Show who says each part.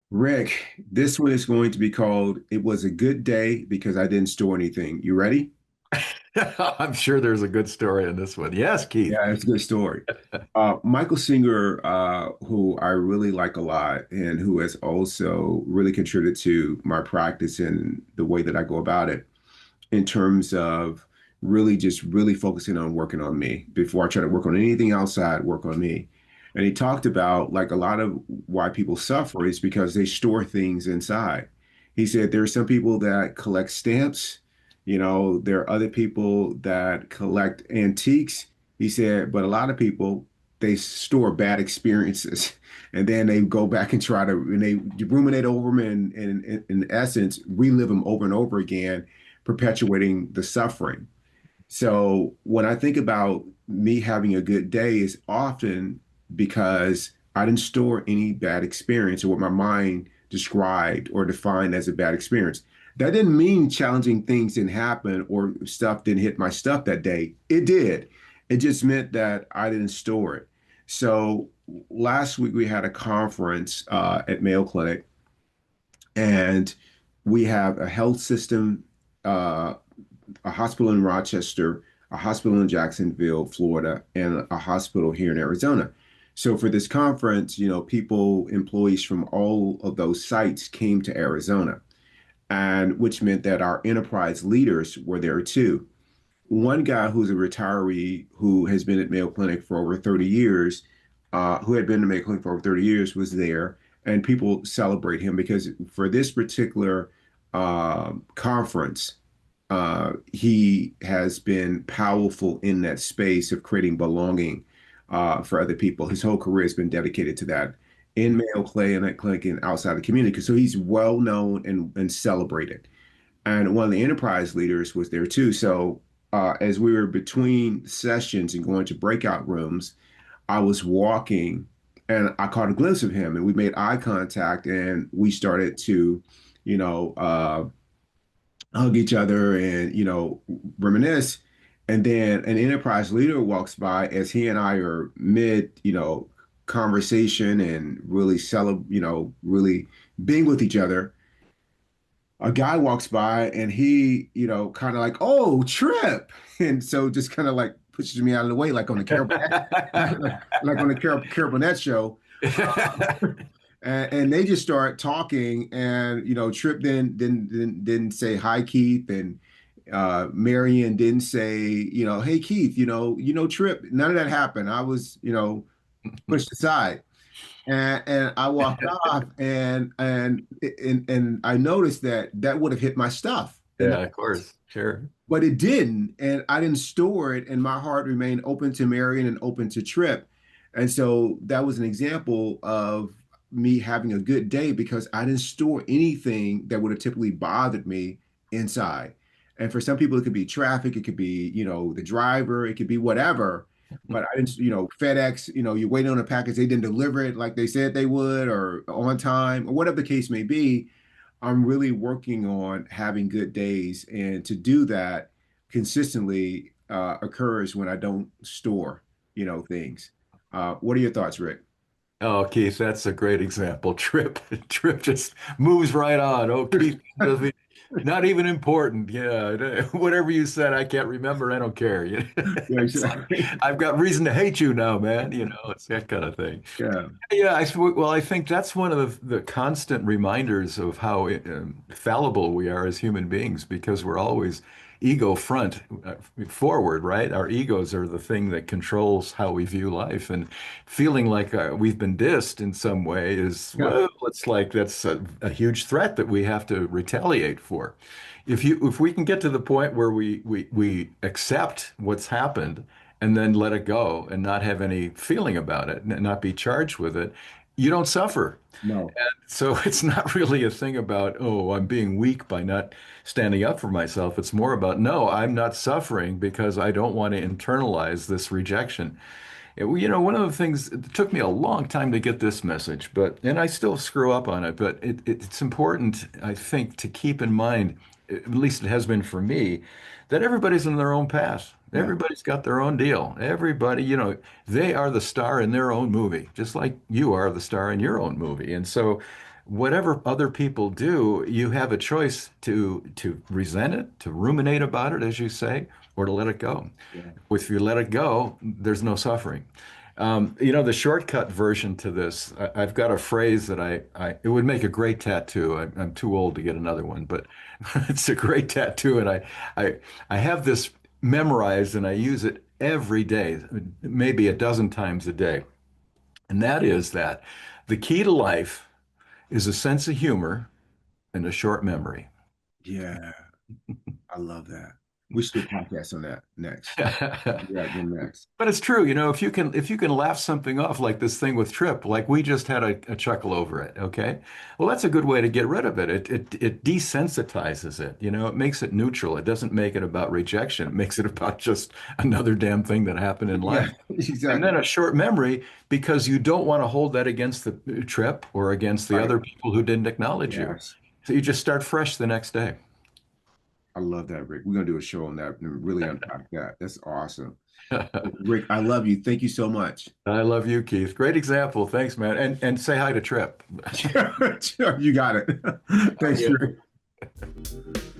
Speaker 1: Rick, this one is going to be called It Was a Good Day Because I Didn't Store Anything. You ready?
Speaker 2: I'm sure there's a good story in this one. Yes, Keith.
Speaker 1: Yeah, it's a good story. Michael Singer, who I really like a lot and who has also really contributed to my practice and the way that I go about it in terms of really focusing on working on me before I try to work on anything outside, work on me. And he talked about like a lot of why people suffer is because they store things inside. He said there are some people that collect stamps, there are other people that collect antiques. He said, but a lot of people, they store bad experiences and then they go back and try to, and they ruminate over them and in essence, relive them over and over again, perpetuating the suffering. So when I think about me having a good day, is often because I didn't store any bad experience or what my mind described or defined as a bad experience. That didn't mean challenging things didn't happen or stuff didn't hit my stuff that day. It did. It just meant that I didn't store it. So last week we had a conference at Mayo Clinic, and we have a health system, uh, a hospital in Rochester, a hospital in Jacksonville, Florida, and a hospital here in Arizona. So for this conference, people, employees from all of those sites came to Arizona, and which meant that our enterprise leaders were there too. One guy who's a retiree who has been at Mayo Clinic for over 30 years, who had been to Mayo Clinic for over 30 years, was there. And people celebrate him because for this particular conference, he has been powerful in that space of creating belonging for other people. His whole career has been dedicated to that in Mayo Clinic and outside the community. So he's well known and celebrated. And one of the enterprise leaders was there too. So as we were between sessions and going to breakout rooms, I was walking and I caught a glimpse of him and we made eye contact and we started to, you know, uh, hug each other and, reminisce. And then an enterprise leader walks by as he and I are mid, conversation and really really being with each other. A guy walks by and he, kind of like, oh, Trip. And so just kind of like pushes me out of the way, like on the Carol, like on the Carol Burnett show. And they just start talking, and Trip didn't say hi, Keith, and Marion didn't say, hey, Keith, Trip. None of that happened. I was, pushed aside. And I walked off, and I noticed that that would have hit my stuff,
Speaker 2: Yeah, of course. Sure.
Speaker 1: but it didn't, and I didn't store it, and my heart remained open to Marion and open to Trip, and so that was an example of me having a good day because I didn't store anything that would have typically bothered me inside. And for some people, it could be traffic, it could be the driver, it could be whatever. But I didn't, FedEx, you're waiting on a package, they didn't deliver it like they said they would, or on time, or whatever the case may be. I'm really working on having good days. And to do that consistently occurs when I don't store, things. What are your thoughts, Rick?
Speaker 2: Oh, Keith, that's a great example. Trip just moves right on. Oh, Keith, doesn't- not even important. Yeah, whatever you said, I can't remember. I don't care.
Speaker 1: Yeah,
Speaker 2: It's like
Speaker 1: exactly.
Speaker 2: I've got reason to hate you now, man. It's that kind of thing.
Speaker 1: Yeah.
Speaker 2: Yeah, well, I think that's one of the constant reminders of how fallible we are as human beings because we're always ego forward, right? Our egos are the thing that controls how we view life, and feeling like we've been dissed in some way is,
Speaker 1: Yeah.
Speaker 2: well, it's like that's a huge threat that we have to retaliate for. If we can get to the point where we accept what's happened and then let it go and not have any feeling about it and not be charged with it, you don't suffer.
Speaker 1: No.
Speaker 2: So it's not really a thing about, oh, I'm being weak by not standing up for myself. It's more about, no, I'm not suffering because I don't want to internalize this rejection. One of the things, it took me a long time to get this message, and I still screw up on it, but it's important, I think, to keep in mind, at least it has been for me, that everybody's in their own path.
Speaker 1: Yeah.
Speaker 2: Everybody's got their own deal. Everybody, they are the star in their own movie, just like you are the star in your own movie. And so whatever other people do, you have a choice to resent it, to ruminate about it, as you say, or to let it go.
Speaker 1: Yeah.
Speaker 2: If you let it go, there's no suffering. The shortcut version to this, I've got a phrase that it would make a great tattoo. I'm too old to get another one, but it's a great tattoo, and I, I have this memorized, and I use it every day, maybe a dozen times a day. And that is that the key to life is a sense of humor and a short memory.
Speaker 1: Yeah. I love that. We should do a podcast on that next. Yeah, one next.
Speaker 2: But it's true, if you can laugh something off like this thing with Trip, like we just had a chuckle over it, okay? Well, that's a good way to get rid of it. It desensitizes it, it makes it neutral. It doesn't make it about rejection. It makes it about just another damn thing that happened in
Speaker 1: Yeah,
Speaker 2: life. And
Speaker 1: exactly.
Speaker 2: then a short memory because you don't want to hold that against the Trip or against the
Speaker 1: Right.
Speaker 2: other people who didn't acknowledge you.
Speaker 1: Yes.
Speaker 2: So you just start fresh the next day.
Speaker 1: I love that, Rick. We're gonna do a show on that and really unpack that. That's awesome. Rick, I love you. Thank you so much.
Speaker 2: I love you, Keith. Great example. Thanks, man. And say hi to Trip.
Speaker 1: Sure, you got it. Thanks,
Speaker 2: Yeah.
Speaker 1: Rick.